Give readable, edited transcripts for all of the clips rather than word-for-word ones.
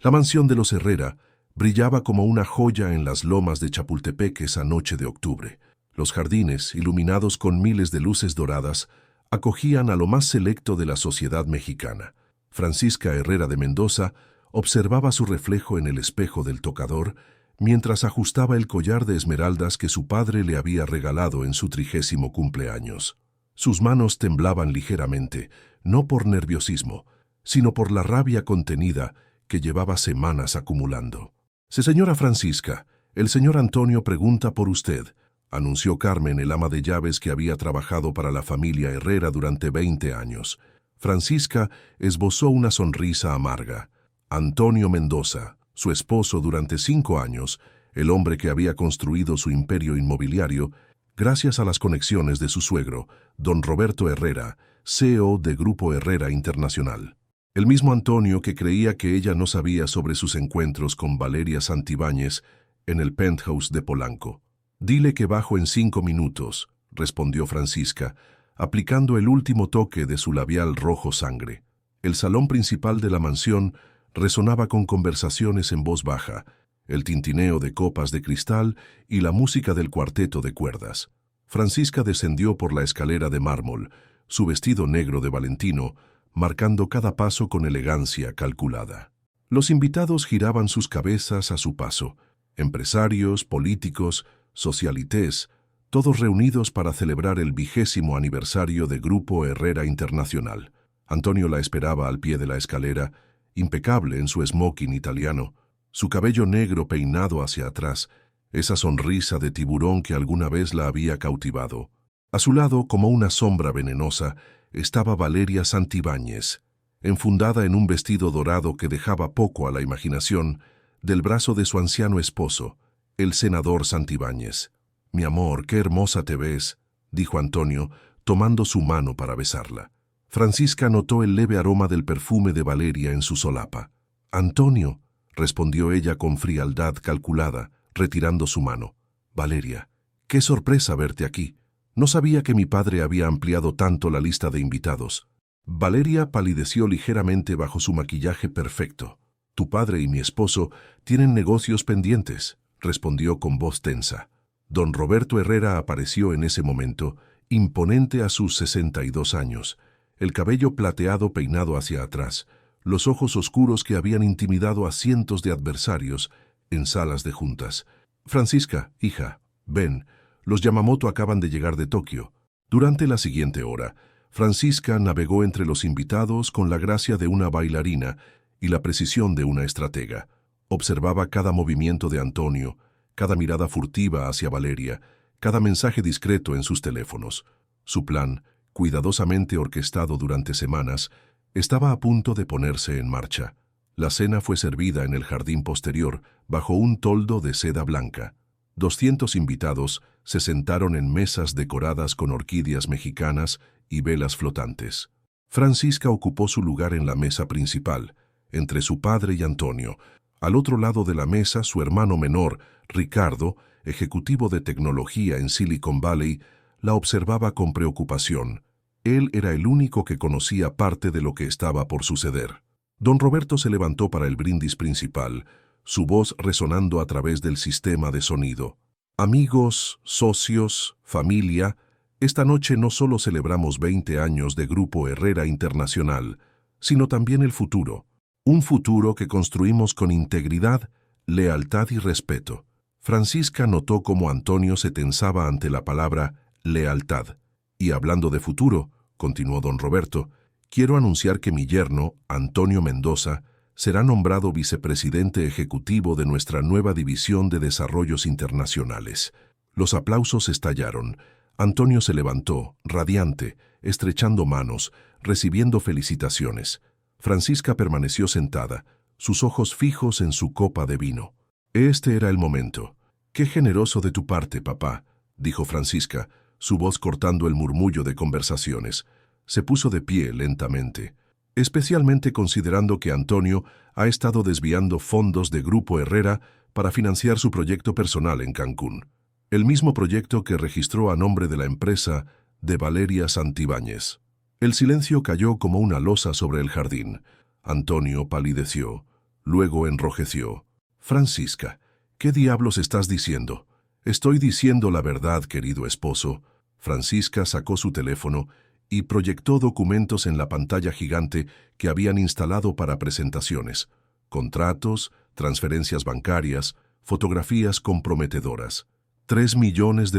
La mansión de los Herrera brillaba como una joya en las lomas de Chapultepec esa noche de octubre. Los jardines, iluminados con miles de luces doradas, acogían a lo más selecto de la sociedad mexicana. Francisca Herrera de Mendoza observaba su reflejo en el espejo del tocador mientras ajustaba el collar de esmeraldas que su padre le había regalado en su 30º cumpleaños. Sus manos temblaban ligeramente, no por nerviosismo, sino por la rabia contenida que llevaba semanas acumulando. Señora Francisca, el señor Antonio pregunta por usted, anunció Carmen, el ama de llaves que había trabajado para la familia Herrera durante 20 años. Francisca esbozó una sonrisa amarga. Antonio Mendoza, su esposo durante 5 años, el hombre que había construido su imperio inmobiliario, gracias a las conexiones de su suegro, don Roberto Herrera, CEO de Grupo Herrera Internacional. El mismo Antonio que creía que ella no sabía sobre sus encuentros con Valeria Santibáñez en el penthouse de Polanco. «Dile que bajo en 5 minutos», respondió Francisca, aplicando el último toque de su labial rojo sangre. El salón principal de la mansión resonaba con conversaciones en voz baja, el tintineo de copas de cristal y la música del cuarteto de cuerdas. Francisca descendió por la escalera de mármol, su vestido negro de Valentino, marcando cada paso con elegancia calculada. Los invitados giraban sus cabezas a su paso, empresarios, políticos, socialités, todos reunidos para celebrar el 20º aniversario de Grupo Herrera Internacional. Antonio la esperaba al pie de la escalera, impecable en su smoking italiano, su cabello negro peinado hacia atrás, esa sonrisa de tiburón que alguna vez la había cautivado. A su lado, como una sombra venenosa, estaba Valeria Santibáñez, enfundada en un vestido dorado que dejaba poco a la imaginación, del brazo de su anciano esposo, el senador Santibáñez. «Mi amor, qué hermosa te ves», dijo Antonio, tomando su mano para besarla. Francisca notó el leve aroma del perfume de Valeria en su solapa. «Antonio», respondió ella con frialdad calculada, retirando su mano. «Valeria, qué sorpresa verte aquí. No sabía que mi padre había ampliado tanto la lista de invitados». Valeria palideció ligeramente bajo su maquillaje perfecto. «Tu padre y mi esposo tienen negocios pendientes», respondió con voz tensa. Don Roberto Herrera apareció en ese momento, imponente a sus 62 años, el cabello plateado peinado hacia atrás, los ojos oscuros que habían intimidado a cientos de adversarios en salas de juntas. «Francisca, hija, ven, los Yamamoto acaban de llegar de Tokio». Durante la siguiente hora, Francisca navegó entre los invitados con la gracia de una bailarina y la precisión de una estratega. Observaba cada movimiento de Antonio, cada mirada furtiva hacia Valeria, cada mensaje discreto en sus teléfonos. Su plan, cuidadosamente orquestado durante semanas, estaba a punto de ponerse en marcha. La cena fue servida en el jardín posterior, bajo un toldo de seda blanca. 200 invitados se sentaron en mesas decoradas con orquídeas mexicanas y velas flotantes. Francisca ocupó su lugar en la mesa principal, entre su padre y Antonio. Al otro lado de la mesa, su hermano menor, Ricardo, ejecutivo de tecnología en Silicon Valley, la observaba con preocupación. Él era el único que conocía parte de lo que estaba por suceder. Don Roberto se levantó para el brindis principal, su voz resonando a través del sistema de sonido. «Amigos, socios, familia, esta noche no solo celebramos 20 años de Grupo Herrera Internacional, sino también el futuro. Un futuro que construimos con integridad, lealtad y respeto». Francisca notó cómo Antonio se tensaba ante la palabra lealtad. «Y hablando de futuro», continuó don Roberto, «quiero anunciar que mi yerno, Antonio Mendoza, será nombrado vicepresidente ejecutivo de nuestra nueva división de desarrollos internacionales». Los aplausos estallaron. Antonio se levantó, radiante, estrechando manos, recibiendo felicitaciones. Francisca permaneció sentada, sus ojos fijos en su copa de vino. Este era el momento. «Qué generoso de tu parte, papá», dijo Francisca, su voz cortando el murmullo de conversaciones. Se puso de pie lentamente, especialmente considerando que Antonio ha estado desviando fondos de Grupo Herrera para financiar su proyecto personal en Cancún. El mismo proyecto que registró a nombre de la empresa de Valeria Santibáñez. El silencio cayó como una losa sobre el jardín. Antonio palideció. Luego enrojeció. «Francisca, ¿qué diablos estás diciendo?» «Estoy diciendo la verdad, querido esposo». Francisca sacó su teléfono y proyectó documentos en la pantalla gigante que habían instalado para presentaciones. Contratos, transferencias bancarias, fotografías comprometedoras. $3 millones,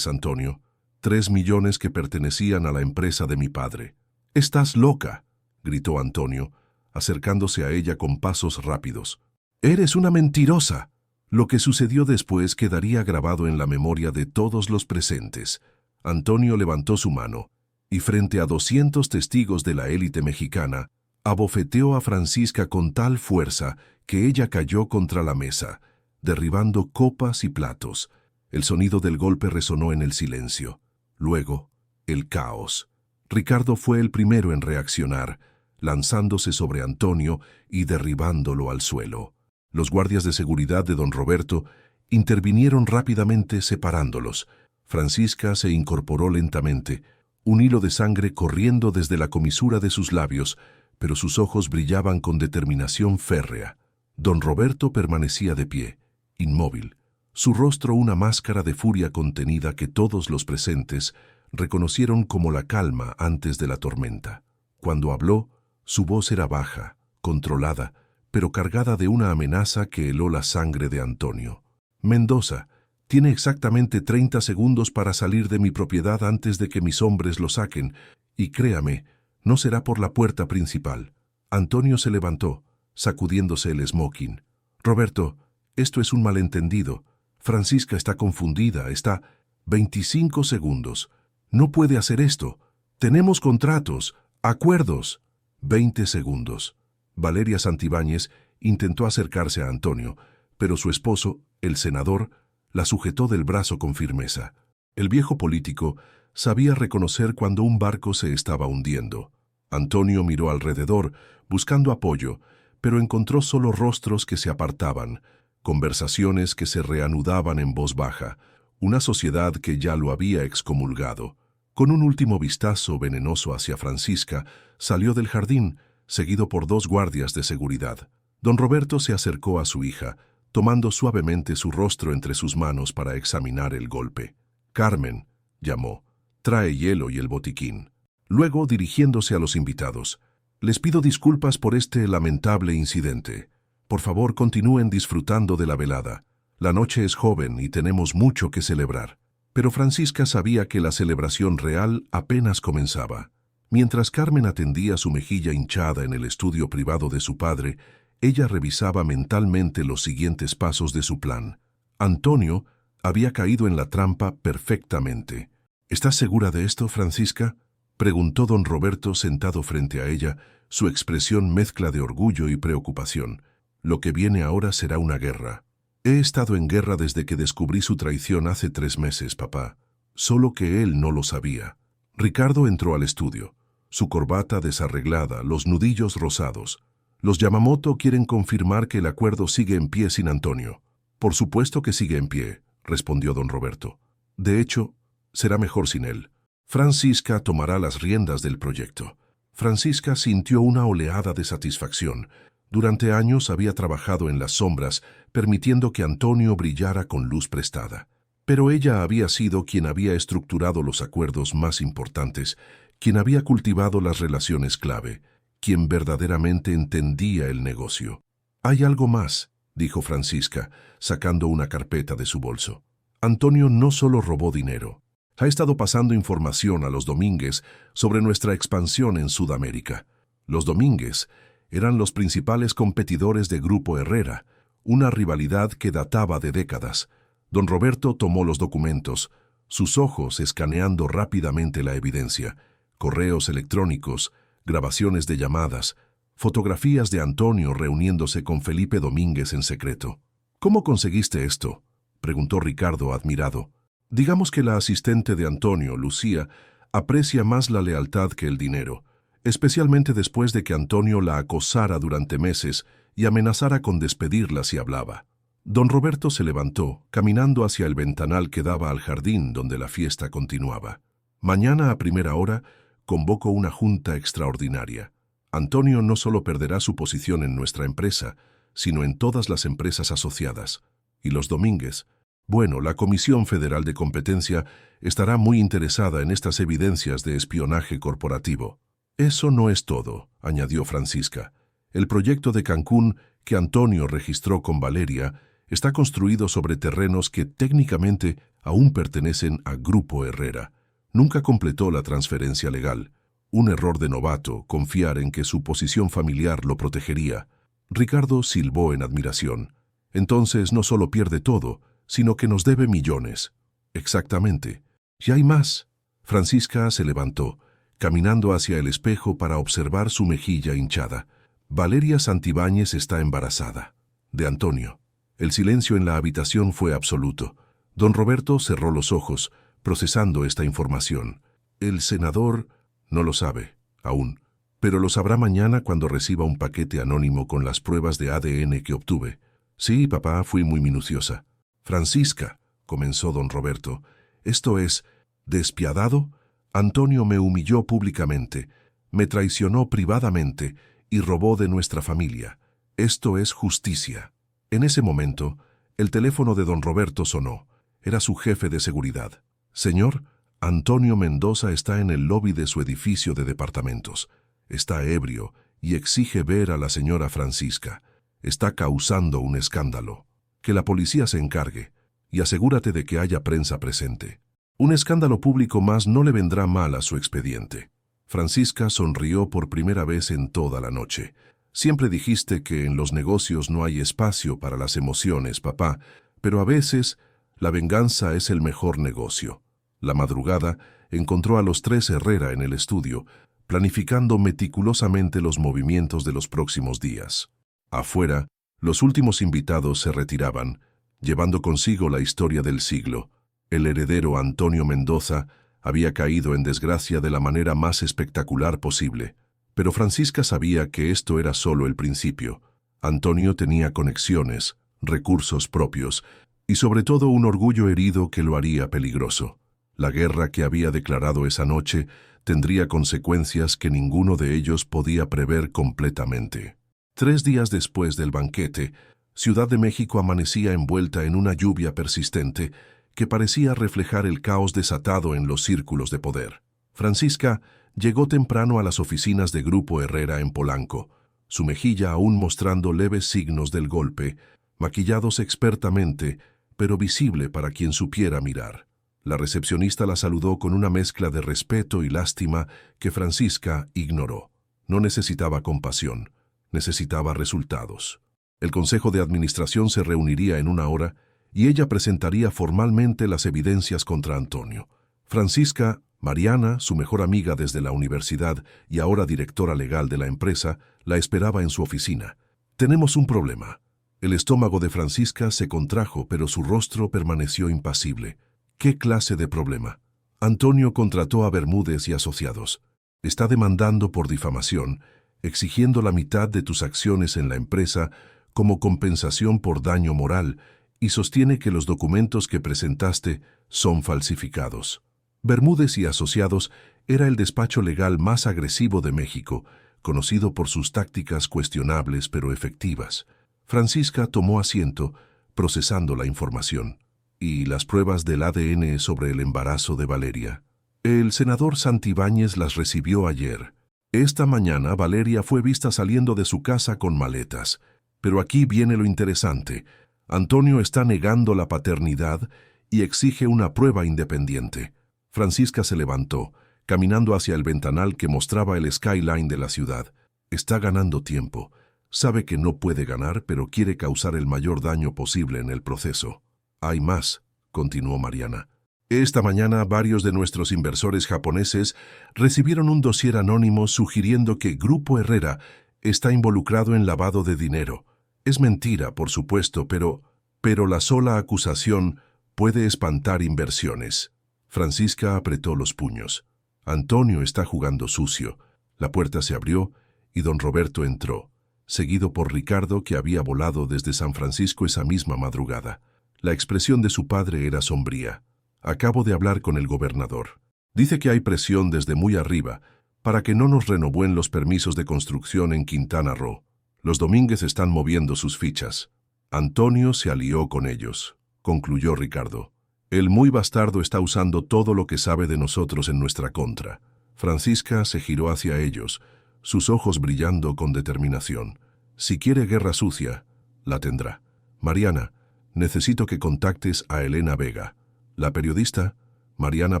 Antonio. 3 millones que pertenecían a la empresa de mi padre. «¡Estás loca!», gritó Antonio, acercándose a ella con pasos rápidos. «¡Eres una mentirosa!». Lo que sucedió después quedaría grabado en la memoria de todos los presentes. Antonio levantó su mano y, frente a 200 testigos de la élite mexicana, abofeteó a Francisca con tal fuerza que ella cayó contra la mesa, derribando copas y platos. El sonido del golpe resonó en el silencio. Luego, el caos. Ricardo fue el primero en reaccionar, lanzándose sobre Antonio y derribándolo al suelo. Los guardias de seguridad de don Roberto intervinieron rápidamente separándolos. Francisca se incorporó lentamente, un hilo de sangre corriendo desde la comisura de sus labios, pero sus ojos brillaban con determinación férrea. Don Roberto permanecía de pie, inmóvil, su rostro una máscara de furia contenida que todos los presentes reconocieron como la calma antes de la tormenta. Cuando habló, su voz era baja, controlada, pero cargada de una amenaza que heló la sangre de Antonio. «Mendoza, tiene exactamente 30 segundos para salir de mi propiedad antes de que mis hombres lo saquen, y créame, no será por la puerta principal». Antonio se levantó, sacudiéndose el smoking. «Roberto, esto es un malentendido. Francisca está confundida, está... 25 segundos. No puede hacer esto. Tenemos contratos, acuerdos». 20 segundos. Valeria Santibáñez intentó acercarse a Antonio, pero su esposo, el senador, la sujetó del brazo con firmeza. El viejo político sabía reconocer cuando un barco se estaba hundiendo. Antonio miró alrededor, buscando apoyo, pero encontró solo rostros que se apartaban, conversaciones que se reanudaban en voz baja, una sociedad que ya lo había excomulgado. Con un último vistazo venenoso hacia Francisca, salió del jardín, seguido por 2 guardias de seguridad. Don Roberto se acercó a su hija, tomando suavemente su rostro entre sus manos para examinar el golpe. «Carmen», llamó, «trae hielo y el botiquín». Luego, dirigiéndose a los invitados, «Les pido disculpas por este lamentable incidente. Por favor, continúen disfrutando de la velada. La noche es joven y tenemos mucho que celebrar». Pero Francisca sabía que la celebración real apenas comenzaba. Mientras Carmen atendía su mejilla hinchada en el estudio privado de su padre, ella revisaba mentalmente los siguientes pasos de su plan. Antonio había caído en la trampa perfectamente. «¿Estás segura de esto, Francisca?», preguntó don Roberto sentado frente a ella, su expresión mezcla de orgullo y preocupación. «Lo que viene ahora será una guerra». «He estado en guerra desde que descubrí su traición hace 3 meses, papá. Solo que él no lo sabía». Ricardo entró al estudio, su corbata desarreglada, los nudillos rosados. «Los Yamamoto quieren confirmar que el acuerdo sigue en pie sin Antonio». «Por supuesto que sigue en pie», respondió don Roberto. «De hecho, será mejor sin él. Francisca tomará las riendas del proyecto». Francisca sintió una oleada de satisfacción. Durante años había trabajado en las sombras, permitiendo que Antonio brillara con luz prestada. Pero ella había sido quien había estructurado los acuerdos más importantes, quien había cultivado las relaciones clave, quien verdaderamente entendía el negocio. «Hay algo más», dijo Francisca, sacando una carpeta de su bolso. «Antonio no solo robó dinero. Ha estado pasando información a los Domínguez sobre nuestra expansión en Sudamérica. Los Domínguez eran los principales competidores de Grupo Herrera, una rivalidad que databa de décadas». Don Roberto tomó los documentos, sus ojos escaneando rápidamente la evidencia, correos electrónicos, grabaciones de llamadas, fotografías de Antonio reuniéndose con Felipe Domínguez en secreto. «¿Cómo conseguiste esto?», preguntó Ricardo admirado. «Digamos que la asistente de Antonio, Lucía, aprecia más la lealtad que el dinero, especialmente después de que Antonio la acosara durante meses y amenazara con despedirla si hablaba». Don Roberto se levantó, caminando hacia el ventanal que daba al jardín donde la fiesta continuaba. «Mañana a primera hora convoco una junta extraordinaria. Antonio no solo perderá su posición en nuestra empresa, sino en todas las empresas asociadas. Y los Domínguez. Bueno, la Comisión Federal de Competencia estará muy interesada en estas evidencias de espionaje corporativo. Eso no es todo, añadió Francisca. El proyecto de Cancún que Antonio registró con Valeria está construido sobre terrenos que técnicamente aún pertenecen a Grupo Herrera. Nunca completó la transferencia legal. Un error de novato confiar en que su posición familiar lo protegería. Ricardo silbó en admiración. Entonces no solo pierde todo, sino que nos debe millones. Exactamente. Y hay más. Francisca se levantó, caminando hacia el espejo para observar su mejilla hinchada. Valeria Santibáñez está embarazada. De Antonio. El silencio en la habitación fue absoluto. Don Roberto cerró los ojos, procesando esta información. El senador no lo sabe, aún, pero lo sabrá mañana cuando reciba un paquete anónimo con las pruebas de ADN que obtuve. Sí, papá, fui muy minuciosa. Francisca, comenzó don Roberto, esto es despiadado. Antonio me humilló públicamente, me traicionó privadamente y robó de nuestra familia. Esto es justicia. En ese momento, el teléfono de don Roberto sonó. Era su jefe de seguridad. Señor, Antonio Mendoza está en el lobby de su edificio de departamentos. Está ebrio y exige ver a la señora Francisca. Está causando un escándalo. Que la policía se encargue y asegúrate de que haya prensa presente. Un escándalo público más no le vendrá mal a su expediente. Francisca sonrió por primera vez en toda la noche. Siempre dijiste que en los negocios no hay espacio para las emociones, papá, pero a veces la venganza es el mejor negocio. La madrugada encontró a los tres Herrera en el estudio, planificando meticulosamente los movimientos de los próximos días. Afuera, los últimos invitados se retiraban, llevando consigo la historia del siglo. El heredero Antonio Mendoza había caído en desgracia de la manera más espectacular posible, pero Francisca sabía que esto era solo el principio. Antonio tenía conexiones, recursos propios y sobre todo un orgullo herido que lo haría peligroso. La guerra que había declarado esa noche tendría consecuencias que ninguno de ellos podía prever completamente. 3 días después del banquete, Ciudad de México amanecía envuelta en una lluvia persistente que parecía reflejar el caos desatado en los círculos de poder. Francisca llegó temprano a las oficinas de Grupo Herrera en Polanco, su mejilla aún mostrando leves signos del golpe, maquillados expertamente, pero visible para quien supiera mirar. La recepcionista la saludó con una mezcla de respeto y lástima que Francisca ignoró. No necesitaba compasión, necesitaba resultados. El Consejo de Administración se reuniría en 1 hora y ella presentaría formalmente las evidencias contra Antonio. Francisca, Mariana, su mejor amiga desde la universidad y ahora directora legal de la empresa, la esperaba en su oficina. Tenemos un problema. El estómago de Francisca se contrajo, pero su rostro permaneció impasible. ¿Qué clase de problema? Antonio contrató a Bermúdez y Asociados. Está demandando por difamación, exigiendo la mitad de tus acciones en la empresa como compensación por daño moral y sostiene que los documentos que presentaste son falsificados. Bermúdez y Asociados era el despacho legal más agresivo de México, conocido por sus tácticas cuestionables pero efectivas. Francisca tomó asiento, procesando la información. ¿Y las pruebas del ADN sobre el embarazo de Valeria? El senador Santibáñez las recibió ayer. Esta mañana Valeria fue vista saliendo de su casa con maletas. Pero aquí viene lo interesante. Antonio está negando la paternidad y exige una prueba independiente. Francisca se levantó, caminando hacia el ventanal que mostraba el skyline de la ciudad. Está ganando tiempo. Sabe que no puede ganar, pero quiere causar el mayor daño posible en el proceso. Hay más, continuó Mariana. Esta mañana varios de nuestros inversores japoneses recibieron un dossier anónimo sugiriendo que Grupo Herrera está involucrado en lavado de dinero. Es mentira, por supuesto, pero la sola acusación puede espantar inversiones. Francisca apretó los puños. Antonio está jugando sucio. La puerta se abrió y don Roberto entró, seguido por Ricardo, que había volado desde San Francisco esa misma madrugada. La expresión de su padre era sombría. Acabo de hablar con el gobernador. Dice que hay presión desde muy arriba para que no nos renovuen los permisos de construcción en Quintana Roo. Los Domínguez están moviendo sus fichas. Antonio se alió con ellos, concluyó Ricardo. El muy bastardo está usando todo lo que sabe de nosotros en nuestra contra. Francisca se giró hacia ellos, sus ojos brillando con determinación. Si quiere guerra sucia, la tendrá. Mariana, necesito que contactes a Elena Vega. La periodista, Mariana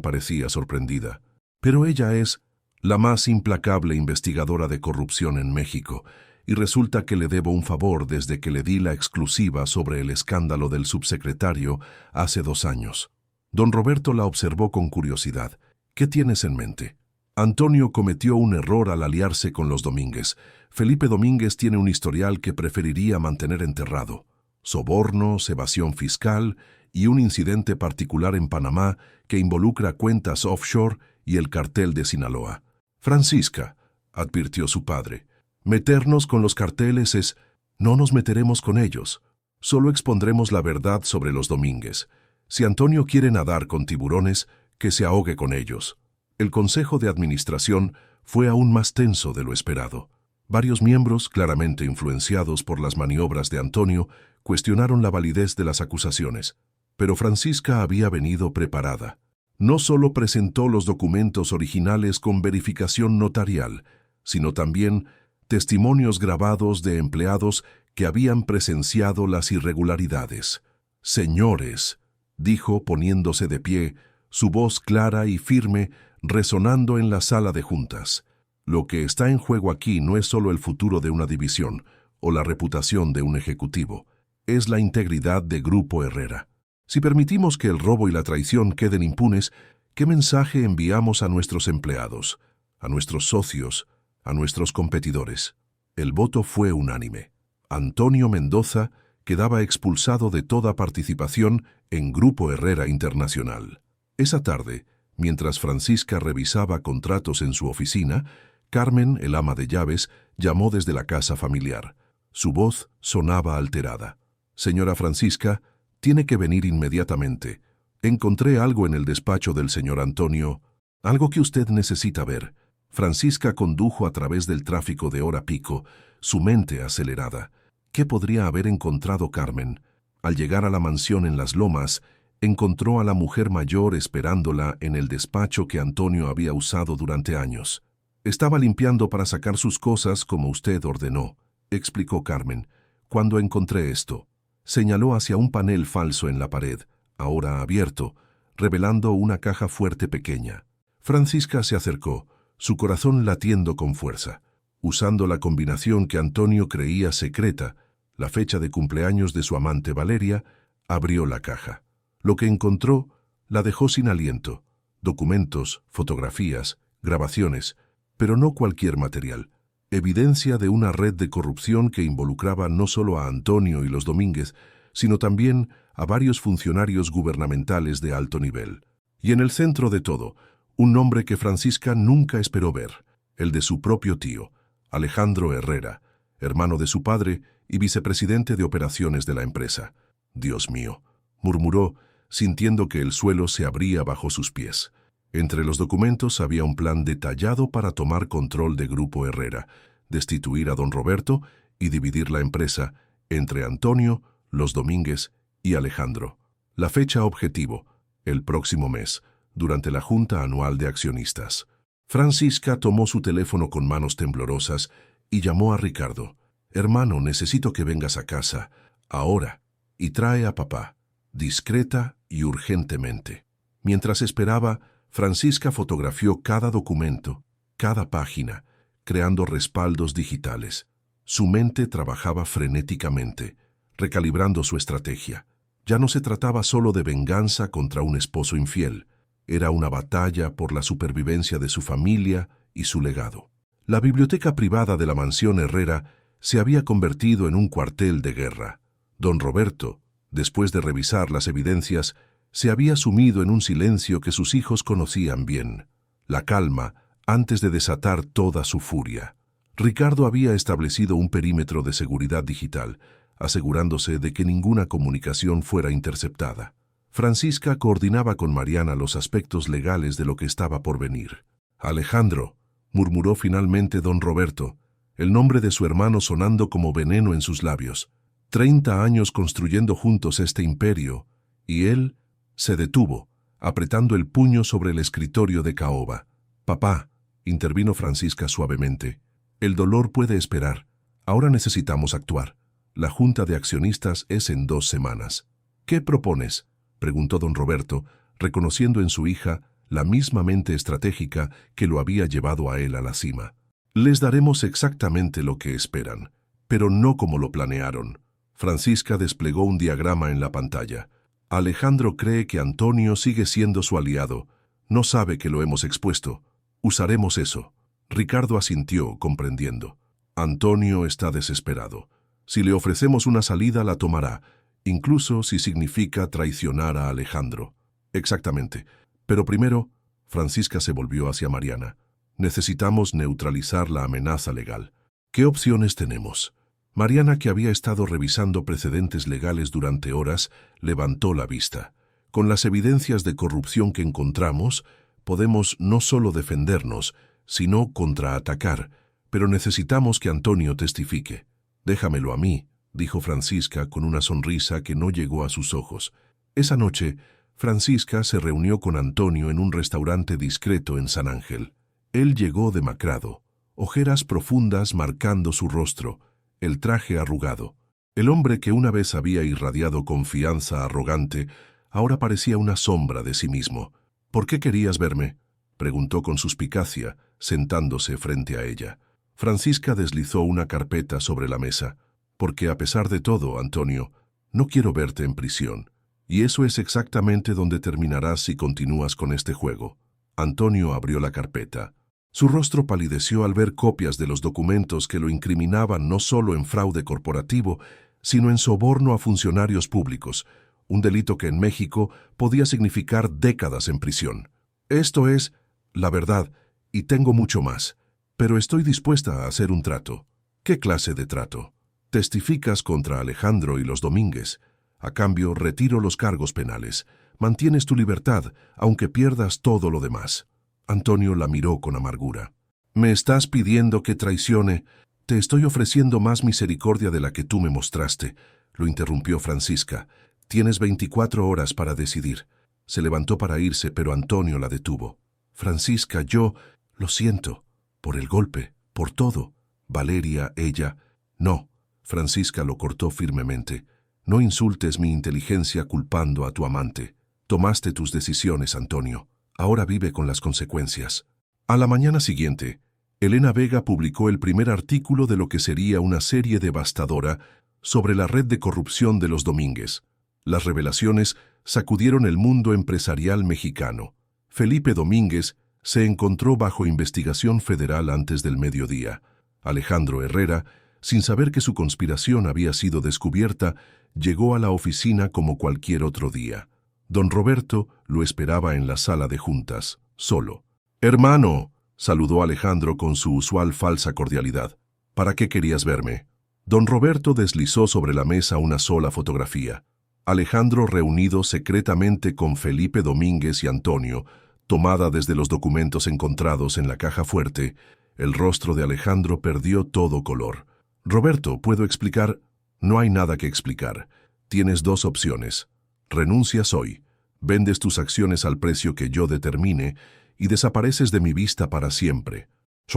parecía sorprendida. Pero ella es la más implacable investigadora de corrupción en México, y resulta que le debo un favor desde que le di la exclusiva sobre el escándalo del subsecretario hace 2 años. Don Roberto la observó con curiosidad. ¿Qué tienes en mente? Antonio cometió un error al aliarse con los Domínguez. Felipe Domínguez tiene un historial que preferiría mantener enterrado. Sobornos, evasión fiscal y un incidente particular en Panamá que involucra cuentas offshore y el cartel de Sinaloa. Francisca, advirtió su padre, meternos con los carteles es... No nos meteremos con ellos. Solo expondremos la verdad sobre los Domínguez. Si Antonio quiere nadar con tiburones, que se ahogue con ellos. El Consejo de Administración fue aún más tenso de lo esperado. Varios miembros, claramente influenciados por las maniobras de Antonio, cuestionaron la validez de las acusaciones. Pero Francisca había venido preparada. No solo presentó los documentos originales con verificación notarial, sino también testimonios grabados de empleados que habían presenciado las irregularidades. «Señores», dijo poniéndose de pie, su voz clara y firme resonando en la sala de juntas. Lo que está en juego aquí no es solo el futuro de una división o la reputación de un ejecutivo, es la integridad de Grupo Herrera. Si permitimos que el robo y la traición queden impunes, ¿qué mensaje enviamos a nuestros empleados, a nuestros socios, a nuestros competidores? El voto fue unánime. Antonio Mendoza quedaba expulsado de toda participación en Grupo Herrera Internacional. Esa tarde, mientras Francisca revisaba contratos en su oficina, Carmen, el ama de llaves, llamó desde la casa familiar. Su voz sonaba alterada. «Señora Francisca, tiene que venir inmediatamente. Encontré algo en el despacho del señor Antonio, algo que usted necesita ver». Francisca condujo a través del tráfico de hora pico, su mente acelerada. ¿Qué podría haber encontrado Carmen? Al llegar a la mansión en Las Lomas, encontró a la mujer mayor esperándola en el despacho que Antonio había usado durante años. «Estaba limpiando para sacar sus cosas como usted ordenó», explicó Carmen. «Cuando encontré esto», señaló hacia un panel falso en la pared, ahora abierto, revelando una caja fuerte pequeña. Francisca se acercó, su corazón latiendo con fuerza. Usando la combinación que Antonio creía secreta, la fecha de cumpleaños de su amante Valeria, abrió la caja. Lo que encontró la dejó sin aliento. Documentos, fotografías, grabaciones, pero no cualquier material. Evidencia de una red de corrupción que involucraba no solo a Antonio y los Domínguez, sino también a varios funcionarios gubernamentales de alto nivel. Y en el centro de todo, un nombre que Francisca nunca esperó ver, el de su propio tío, Alejandro Herrera, hermano de su padre y vicepresidente de operaciones de la empresa. «Dios mío», murmuró, sintiendo que el suelo se abría bajo sus pies. Entre los documentos había un plan detallado para tomar control de Grupo Herrera, destituir a don Roberto y dividir la empresa entre Antonio, los Domínguez y Alejandro. La fecha objetivo, el próximo mes, durante la Junta Anual de Accionistas. Francisca tomó su teléfono con manos temblorosas y llamó a Ricardo. «Hermano, necesito que vengas a casa, ahora, y trae a papá, discreta y urgentemente». Mientras esperaba, Francisca fotografió cada documento, cada página, creando respaldos digitales. Su mente trabajaba frenéticamente, recalibrando su estrategia. Ya no se trataba solo de venganza contra un esposo infiel, era una batalla por la supervivencia de su familia y su legado. La biblioteca privada de la mansión Herrera se había convertido en un cuartel de guerra. Don Roberto, después de revisar las evidencias, se había sumido en un silencio que sus hijos conocían bien, la calma antes de desatar toda su furia. Ricardo había establecido un perímetro de seguridad digital, asegurándose de que ninguna comunicación fuera interceptada. Francisca coordinaba con Mariana los aspectos legales de lo que estaba por venir. «Alejandro», murmuró finalmente don Roberto, el nombre de su hermano sonando como veneno en sus labios. 30 años construyendo juntos este imperio, y él se detuvo, apretando el puño sobre el escritorio de caoba. «Papá», intervino Francisca suavemente, «el dolor puede esperar. Ahora necesitamos actuar. La junta de accionistas es en 2 semanas». «¿Qué propones?», preguntó don Roberto, reconociendo en su hija la misma mente estratégica que lo había llevado a él a la cima. «Les daremos exactamente lo que esperan, pero no como lo planearon». Francisca desplegó un diagrama en la pantalla. «Alejandro cree que Antonio sigue siendo su aliado. No sabe que lo hemos expuesto. Usaremos eso». Ricardo asintió, comprendiendo. «Antonio está desesperado. Si le ofrecemos una salida, la tomará, incluso si significa traicionar a Alejandro». «Exactamente. Pero primero», Francisca se volvió hacia Mariana, «necesitamos neutralizar la amenaza legal. ¿Qué opciones tenemos?». Mariana, que había estado revisando precedentes legales durante horas, levantó la vista. «Con las evidencias de corrupción que encontramos, podemos no solo defendernos, sino contraatacar, pero necesitamos que Antonio testifique». «Déjamelo a mí», dijo Francisca con una sonrisa que no llegó a sus ojos. Esa noche, Francisca se reunió con Antonio en un restaurante discreto en San Ángel. Él llegó demacrado, ojeras profundas marcando su rostro, el traje arrugado. El hombre que una vez había irradiado confianza arrogante, ahora parecía una sombra de sí mismo. «¿Por qué querías verme?», preguntó con suspicacia, sentándose frente a ella. Francisca deslizó una carpeta sobre la mesa. «Porque a pesar de todo, Antonio, no quiero verte en prisión. Y eso es exactamente donde terminarás si continúas con este juego». Antonio abrió la carpeta. Su rostro palideció al ver copias de los documentos que lo incriminaban no solo en fraude corporativo, sino en soborno a funcionarios públicos, un delito que en México podía significar décadas en prisión. «Esto es la verdad, y tengo mucho más. Pero estoy dispuesta a hacer un trato». «¿Qué clase de trato?». «Testificas contra Alejandro y los Domínguez. A cambio, retiro los cargos penales. Mantienes tu libertad, aunque pierdas todo lo demás». Antonio la miró con amargura. «¿Me estás pidiendo que traicione? Te estoy ofreciendo más misericordia de la que tú me mostraste», lo interrumpió Francisca. «Tienes 24 horas para decidir». Se levantó para irse, pero Antonio la detuvo. «Francisca, yo lo siento. Por el golpe, por todo. Valeria, ella». «No», Francisca lo cortó firmemente. «No insultes mi inteligencia culpando a tu amante. Tomaste tus decisiones, Antonio. Ahora vive con las consecuencias». A la mañana siguiente, Elena Vega publicó el primer artículo de lo que sería una serie devastadora sobre la red de corrupción de los Domínguez. Las revelaciones sacudieron el mundo empresarial mexicano. Felipe Domínguez se encontró bajo investigación federal antes del mediodía. Alejandro Herrera, sin saber que su conspiración había sido descubierta, llegó a la oficina como cualquier otro día. Don Roberto lo esperaba en la sala de juntas, solo. «Hermano», saludó Alejandro con su usual falsa cordialidad. «¿Para qué querías verme?». Don Roberto deslizó sobre la mesa una sola fotografía. Alejandro reunido secretamente con Felipe Domínguez y Antonio, tomada desde los documentos encontrados en la caja fuerte. El rostro de Alejandro perdió todo color. «Roberto, ¿puedo explicar?». «No hay nada que explicar. Tienes 2 opciones. Renuncias hoy, vendes tus acciones al precio que yo determine y desapareces de mi vista para siempre».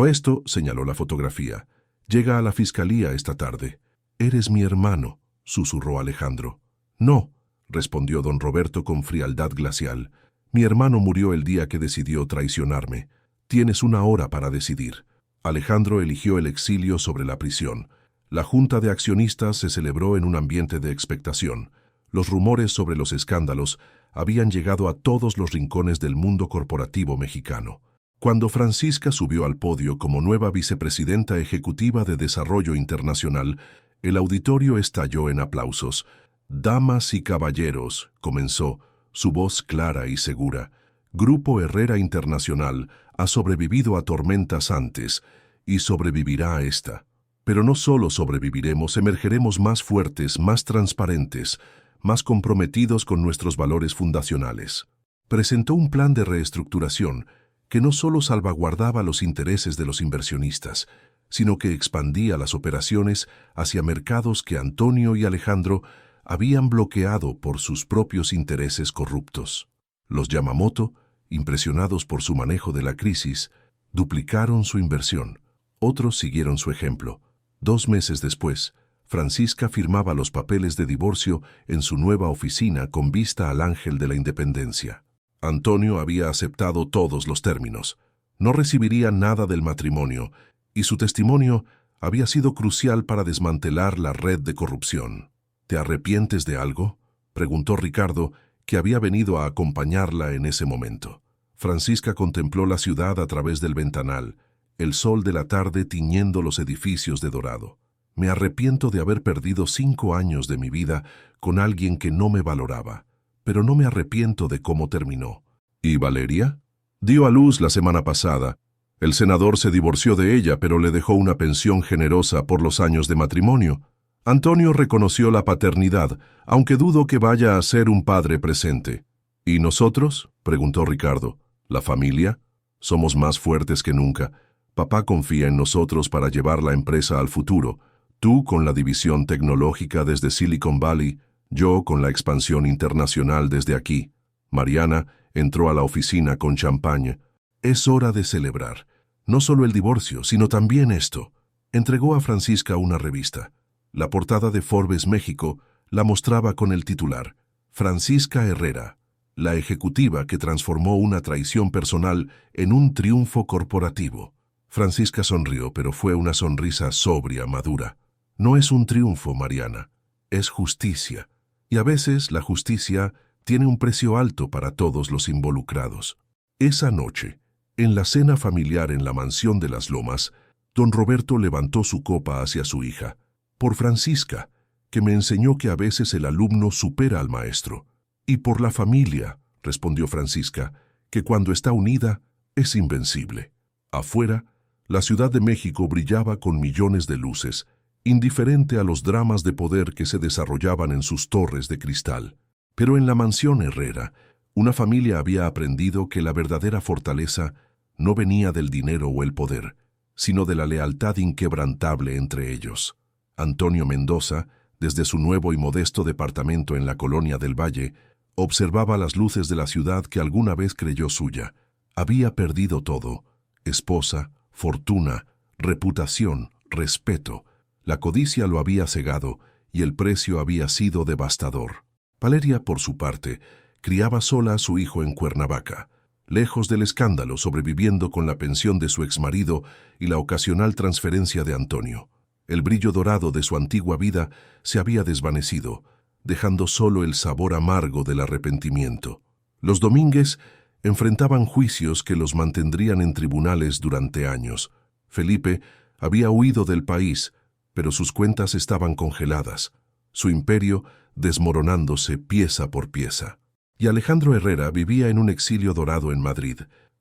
«Esto», señaló la fotografía, «llega a la fiscalía esta tarde». «Eres mi hermano», susurró Alejandro. «No», respondió don Roberto con frialdad glacial. «Mi hermano murió el día que decidió traicionarme. Tienes 1 hora para decidir». Alejandro eligió el exilio sobre la prisión. La junta de accionistas se celebró en un ambiente de expectación. Los rumores sobre los escándalos habían llegado a todos los rincones del mundo corporativo mexicano. Cuando Francisca subió al podio como nueva vicepresidenta ejecutiva de Desarrollo Internacional, el auditorio estalló en aplausos. «Damas y caballeros», comenzó, su voz clara y segura, «Grupo Herrera Internacional ha sobrevivido a tormentas antes y sobrevivirá a esta. Pero no solo sobreviviremos, emergeremos más fuertes, más transparentes, más comprometidos con nuestros valores fundacionales». Presentó un plan de reestructuración que no solo salvaguardaba los intereses de los inversionistas, sino que expandía las operaciones hacia mercados que Antonio y Alejandro habían bloqueado por sus propios intereses corruptos. Los Yamamoto, impresionados por su manejo de la crisis, duplicaron su inversión. Otros siguieron su ejemplo. 2 meses después, Francisca firmaba los papeles de divorcio en su nueva oficina con vista al Ángel de la Independencia. Antonio había aceptado todos los términos. No recibiría nada del matrimonio, y su testimonio había sido crucial para desmantelar la red de corrupción. ¿Te arrepientes de algo?, preguntó Ricardo, que había venido a acompañarla en ese momento. Francisca contempló la ciudad a través del ventanal, el sol de la tarde tiñendo los edificios de dorado. Me arrepiento de haber perdido 5 años de mi vida con alguien que no me valoraba, pero no me arrepiento de cómo terminó. ¿Y Valeria? Dio a luz la semana pasada. El senador se divorció de ella, pero le dejó una pensión generosa por los años de matrimonio. Antonio reconoció la paternidad, aunque dudo que vaya a ser un padre presente. ¿Y nosotros?, preguntó Ricardo. ¿La familia? Somos más fuertes que nunca. Papá confía en nosotros para llevar la empresa al futuro. Tú con la división tecnológica desde Silicon Valley, yo con la expansión internacional desde aquí. Mariana entró a la oficina con champaña. Es hora de celebrar. No solo el divorcio, sino también esto. Entregó a Francisca una revista. La portada de Forbes México la mostraba con el titular: Francisca Herrera, la ejecutiva que transformó una traición personal en un triunfo corporativo. Francisca sonrió, pero fue una sonrisa sobria, madura. No es un triunfo, Mariana, es justicia. Y a veces la justicia tiene un precio alto para todos los involucrados. Esa noche, en la cena familiar en la mansión de las Lomas, don Roberto levantó su copa hacia su hija. Por Francisca, que me enseñó que a veces el alumno supera al maestro. Y por la familia, respondió Francisca, que cuando está unida es invencible. Afuera, la Ciudad de México brillaba con millones de luces, indiferente a los dramas de poder que se desarrollaban en sus torres de cristal. Pero en la mansión Herrera, una familia había aprendido que la verdadera fortaleza no venía del dinero o el poder, sino de la lealtad inquebrantable entre ellos. Antonio Mendoza, desde su nuevo y modesto departamento en la Colonia del Valle, observaba las luces de la ciudad que alguna vez creyó suya. Había perdido todo: esposa, fortuna, reputación, respeto. La codicia lo había cegado y el precio había sido devastador. Valeria, por su parte, criaba sola a su hijo en Cuernavaca, lejos del escándalo, sobreviviendo con la pensión de su exmarido y la ocasional transferencia de Antonio. El brillo dorado de su antigua vida se había desvanecido, dejando solo el sabor amargo del arrepentimiento. Los Domínguez enfrentaban juicios que los mantendrían en tribunales durante años. Felipe había huido del país, pero sus cuentas estaban congeladas, su imperio desmoronándose pieza por pieza. Y Alejandro Herrera vivía en un exilio dorado en Madrid,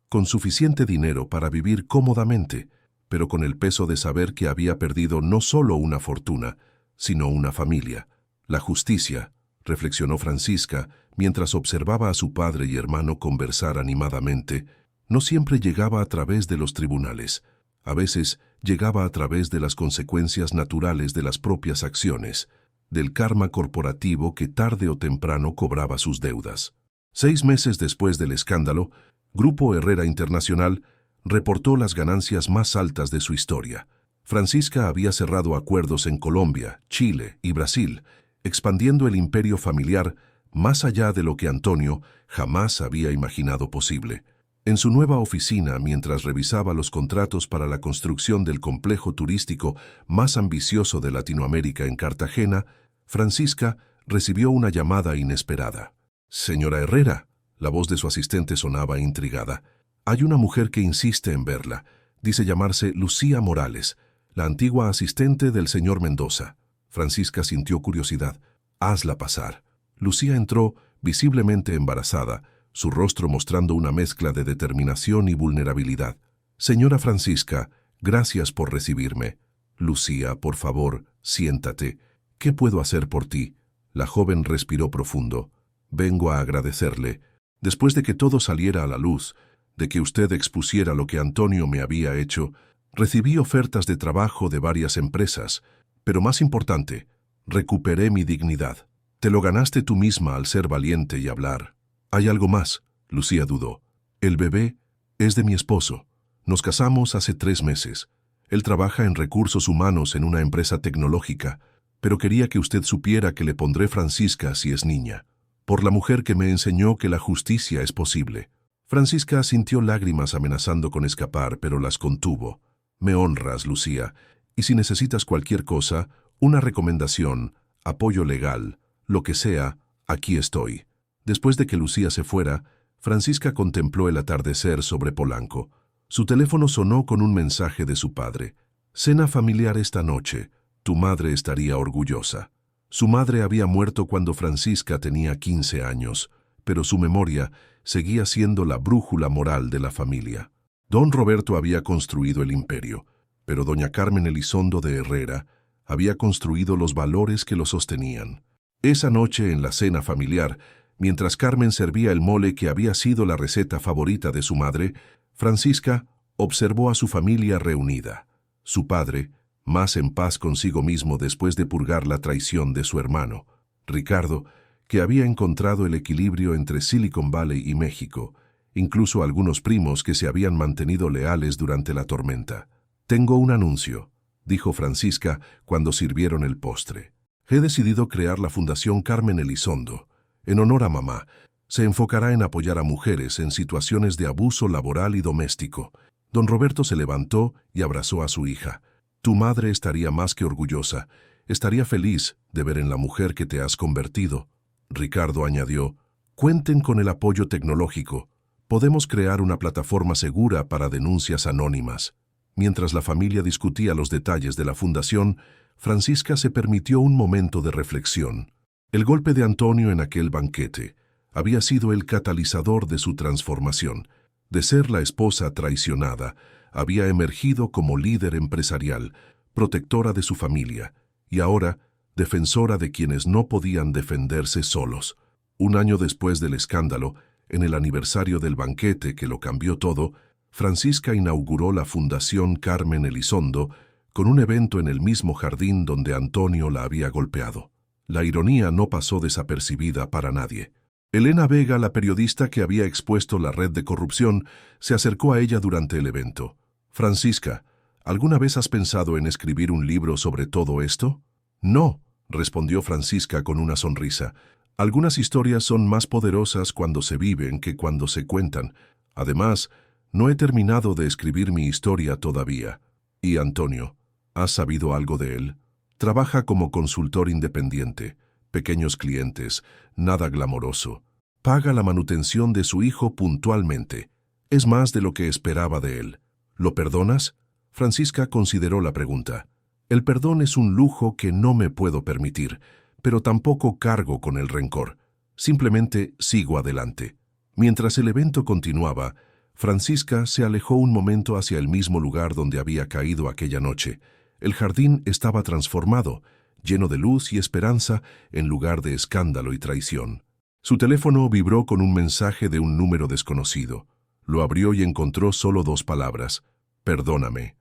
con suficiente dinero para vivir cómodamente, pero con el peso de saber que había perdido no solo una fortuna, sino una familia. La justicia, reflexionó Francisca mientras observaba a su padre y hermano conversar animadamente, no siempre llegaba a través de los tribunales. A veces llegaba a través de las consecuencias naturales de las propias acciones, del karma corporativo que tarde o temprano cobraba sus deudas. 6 meses después del escándalo, Grupo Herrera Internacional reportó las ganancias más altas de su historia. Francisca había cerrado acuerdos en Colombia, Chile y Brasil, expandiendo el imperio familiar más allá de lo que Antonio jamás había imaginado posible. En su nueva oficina, mientras revisaba los contratos para la construcción del complejo turístico más ambicioso de Latinoamérica en Cartagena, Francisca recibió una llamada inesperada. «Señora Herrera», la voz de su asistente sonaba intrigada. «Hay una mujer que insiste en verla. Dice llamarse Lucía Morales, la antigua asistente del señor Mendoza». Francisca sintió curiosidad. «Hazla pasar». Lucía entró, visiblemente embarazada, su rostro mostrando una mezcla de determinación y vulnerabilidad. «Señora Francisca, gracias por recibirme». «Lucía, por favor, siéntate. ¿Qué puedo hacer por ti?». La joven respiró profundo. «Vengo a agradecerle. Después de que todo saliera a la luz, de que usted expusiera lo que Antonio me había hecho, Recibí ofertas de trabajo de varias empresas, pero más importante, recuperé mi dignidad. Te lo ganaste tú misma al ser valiente y hablar. Hay algo más, Lucía dudó. El bebé es de mi esposo. Nos casamos hace 3 meses. Él trabaja en recursos humanos en una empresa tecnológica, pero quería que usted supiera que le pondré Francisca si es niña, por la mujer que me enseñó que la justicia es posible. Francisca sintió lágrimas amenazando con escapar, pero las contuvo. Me honras, Lucía, y si necesitas cualquier cosa, una recomendación, apoyo legal, lo que sea, aquí estoy. Después de que Lucía se fuera, Francisca contempló el atardecer sobre Polanco. Su teléfono sonó con un mensaje de su padre. Cena familiar esta noche. Tu madre estaría orgullosa. Su madre había muerto cuando Francisca tenía 15 años, pero su memoria seguía siendo la brújula moral de la familia. Don Roberto había construido el imperio, pero doña Carmen Elizondo de Herrera había construido los valores que lo sostenían. Esa noche en la cena familiar, mientras Carmen servía el mole que había sido la receta favorita de su madre, Francisca observó a su familia reunida. Su padre, más en paz consigo mismo después de purgar la traición de su hermano, Ricardo, que había encontrado el equilibrio entre Silicon Valley y México, incluso algunos primos que se habían mantenido leales durante la tormenta. Tengo un anuncio, dijo Francisca cuando sirvieron el postre. He decidido crear la Fundación Carmen Elizondo. En honor a mamá, se enfocará en apoyar a mujeres en situaciones de abuso laboral y doméstico. Don Roberto se levantó y abrazó a su hija. Tu madre estaría más que orgullosa. Estaría feliz de ver en la mujer que te has convertido. Ricardo añadió, cuenten con el apoyo tecnológico. Podemos crear una plataforma segura para denuncias anónimas. Mientras la familia discutía los detalles de la fundación, Francisca se permitió un momento de reflexión. El golpe de Antonio en aquel banquete había sido el catalizador de su transformación. De ser la esposa traicionada, había emergido como líder empresarial, protectora de su familia, y ahora defensora de quienes no podían defenderse solos. Un año después del escándalo, en el aniversario del banquete que lo cambió todo, Francisca inauguró la Fundación Carmen Elizondo con un evento en el mismo jardín donde Antonio la había golpeado. La ironía no pasó desapercibida para nadie. Elena Vega, la periodista que había expuesto la red de corrupción, se acercó a ella durante el evento. Francisca, ¿alguna vez has pensado en escribir un libro sobre todo esto? No, respondió Francisca con una sonrisa. Algunas historias son más poderosas cuando se viven que cuando se cuentan. Además, no he terminado de escribir mi historia todavía. ¿Y Antonio? ¿Has sabido algo de él? Trabaja como consultor independiente, pequeños clientes, nada glamoroso. Paga la manutención de su hijo puntualmente. Es más de lo que esperaba de él. ¿Lo perdonas? Francisca consideró la pregunta. El perdón es un lujo que no me puedo permitir, pero tampoco cargo con el rencor. Simplemente sigo adelante. Mientras el evento continuaba, Francisca se alejó un momento hacia el mismo lugar donde había caído aquella noche. El jardín estaba transformado, lleno de luz y esperanza en lugar de escándalo y traición. Su teléfono vibró con un mensaje de un número desconocido. Lo abrió y encontró solo 2 palabras. Perdóname.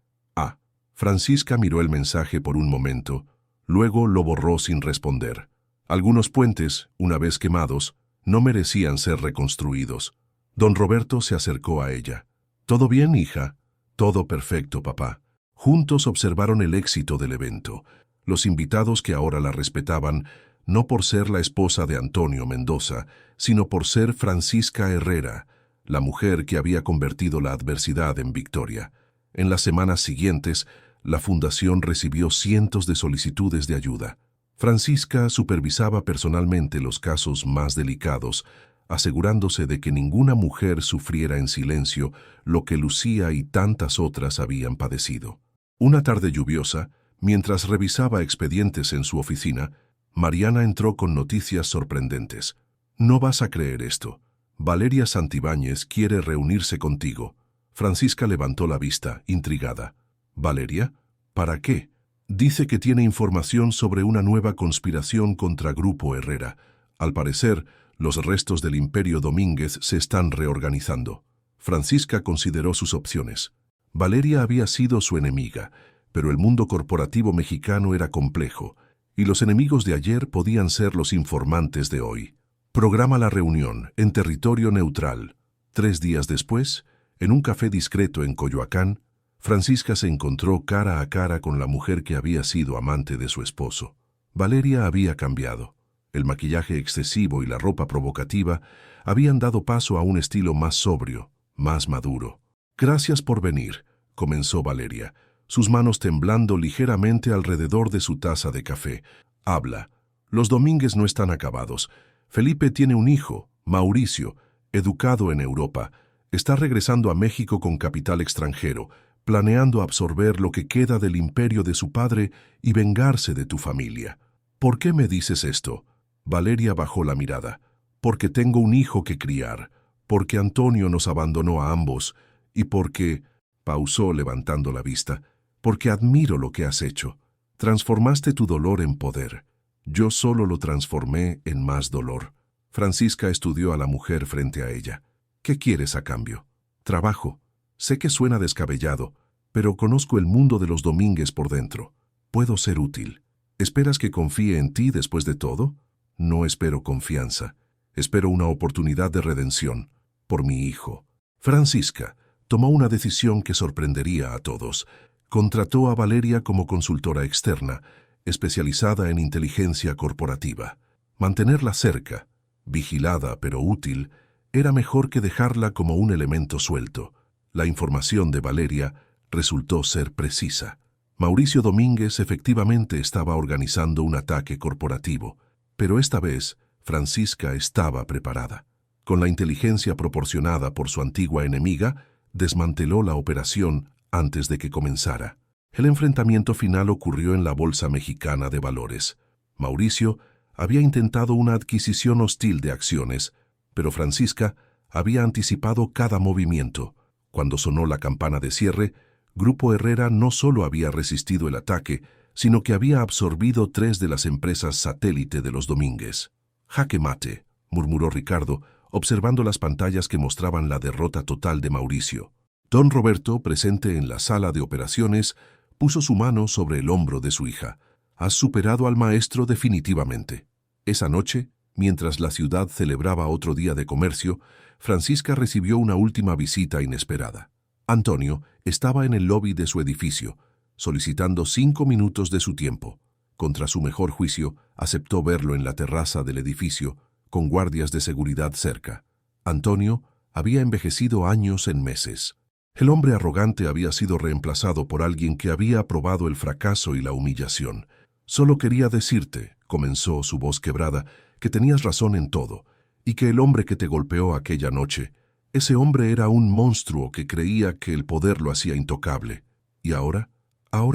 Francisca miró el mensaje por un momento, luego lo borró sin responder. Algunos puentes, una vez quemados, no merecían ser reconstruidos. Don Roberto se acercó a ella. ¿Todo bien, hija? Todo perfecto, papá. Juntos observaron el éxito del evento. Los invitados que ahora la respetaban, no por ser la esposa de Antonio Mendoza, sino por ser Francisca Herrera, la mujer que había convertido la adversidad en victoria. En las semanas siguientes, la fundación recibió cientos de solicitudes de ayuda. Francisca supervisaba personalmente los casos más delicados, asegurándose de que ninguna mujer sufriera en silencio lo que Lucía y tantas otras habían padecido. Una tarde lluviosa, mientras revisaba expedientes en su oficina, Mariana entró con noticias sorprendentes. No vas a creer esto. Valeria Santibáñez quiere reunirse contigo. Francisca levantó la vista, intrigada. ¿Valeria? ¿Para qué? Dice que tiene información sobre una nueva conspiración contra Grupo Herrera. Al parecer, los restos del Imperio Domínguez se están reorganizando. Francisca consideró sus opciones. Valeria había sido su enemiga, pero el mundo corporativo mexicano era complejo, y los enemigos de ayer podían ser los informantes de hoy. Programa la reunión en territorio neutral. 3 días después, en un café discreto en Coyoacán, Francisca se encontró cara a cara con la mujer que había sido amante de su esposo. Valeria había cambiado. El maquillaje excesivo y la ropa provocativa habían dado paso a un estilo más sobrio, más maduro. «Gracias por venir», comenzó Valeria, sus manos temblando ligeramente alrededor de su taza de café. «Habla. Los Domínguez no están acabados. Felipe tiene un hijo, Mauricio, educado en Europa. Está regresando a México con capital extranjero, planeando absorber lo que queda del imperio de su padre y vengarse de tu familia. ¿Por qué me dices esto?» Valeria bajó la mirada. «Porque tengo un hijo que criar, porque Antonio nos abandonó a ambos y porque...» Pausó levantando la vista. «Porque admiro lo que has hecho. Transformaste tu dolor en poder. Yo solo lo transformé en más dolor». Francisca estudió a la mujer frente a ella. «¿Qué quieres a cambio?» «Trabajo. Sé que suena descabellado, pero conozco el mundo de los Domínguez por dentro. Puedo ser útil. ¿Esperas que confíe en ti después de todo?» «No espero confianza. Espero una oportunidad de redención. Por mi hijo». Francisca tomó una decisión que sorprendería a todos. Contrató a Valeria como consultora externa, especializada en inteligencia corporativa. Mantenerla cerca, vigilada pero útil, era mejor que dejarla como un elemento suelto. La información de Valeria resultó ser precisa. Mauricio Domínguez efectivamente estaba organizando un ataque corporativo, pero esta vez Francisca estaba preparada. Con la inteligencia proporcionada por su antigua enemiga, desmanteló la operación antes de que comenzara. El enfrentamiento final ocurrió en la Bolsa Mexicana de Valores. Mauricio había intentado una adquisición hostil de acciones, pero Francisca había anticipado cada movimiento. Cuando sonó la campana de cierre, Grupo Herrera no solo había resistido el ataque, sino que había absorbido 3 de las empresas satélite de los Domínguez. «Jaque mate», murmuró Ricardo, observando las pantallas que mostraban la derrota total de Mauricio. Don Roberto, presente en la sala de operaciones, puso su mano sobre el hombro de su hija. «Has superado al maestro definitivamente». Esa noche, mientras la ciudad celebraba otro día de comercio, Francisca recibió una última visita inesperada. Antonio estaba en el lobby de su edificio, solicitando 5 minutos de su tiempo. Contra su mejor juicio, aceptó verlo en la terraza del edificio, con guardias de seguridad cerca. Antonio había envejecido años en meses. El hombre arrogante había sido reemplazado por alguien que había aprobado el fracaso y la humillación. «Solo quería decirte», comenzó su voz quebrada, «que tenías razón en todo, y que el hombre que te golpeó aquella noche, ese hombre era un monstruo que creía que el poder lo hacía intocable. Y ahora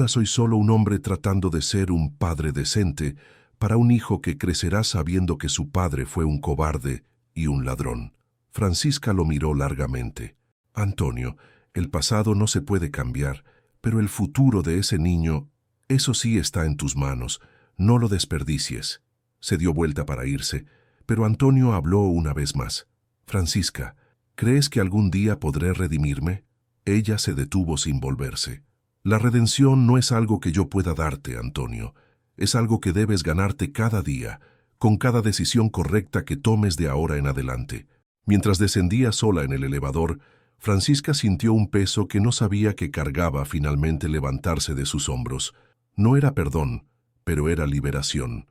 soy solo un hombre tratando de ser un padre decente para un hijo que crecerá sabiendo que su padre fue un cobarde y un ladrón». Francisca lo miró largamente. «Antonio, el pasado no se puede cambiar, pero el futuro de ese niño, eso sí está en tus manos. No lo desperdicies». Se dio vuelta para irse, pero Antonio habló una vez más. «Francisca, ¿crees que algún día podré redimirme?» Ella se detuvo sin volverse. «La redención no es algo que yo pueda darte, Antonio. Es algo que debes ganarte cada día, con cada decisión correcta que tomes de ahora en adelante». Mientras descendía sola en el elevador, Francisca sintió un peso que no sabía que cargaba finalmente levantarse de sus hombros. No era perdón, pero era liberación.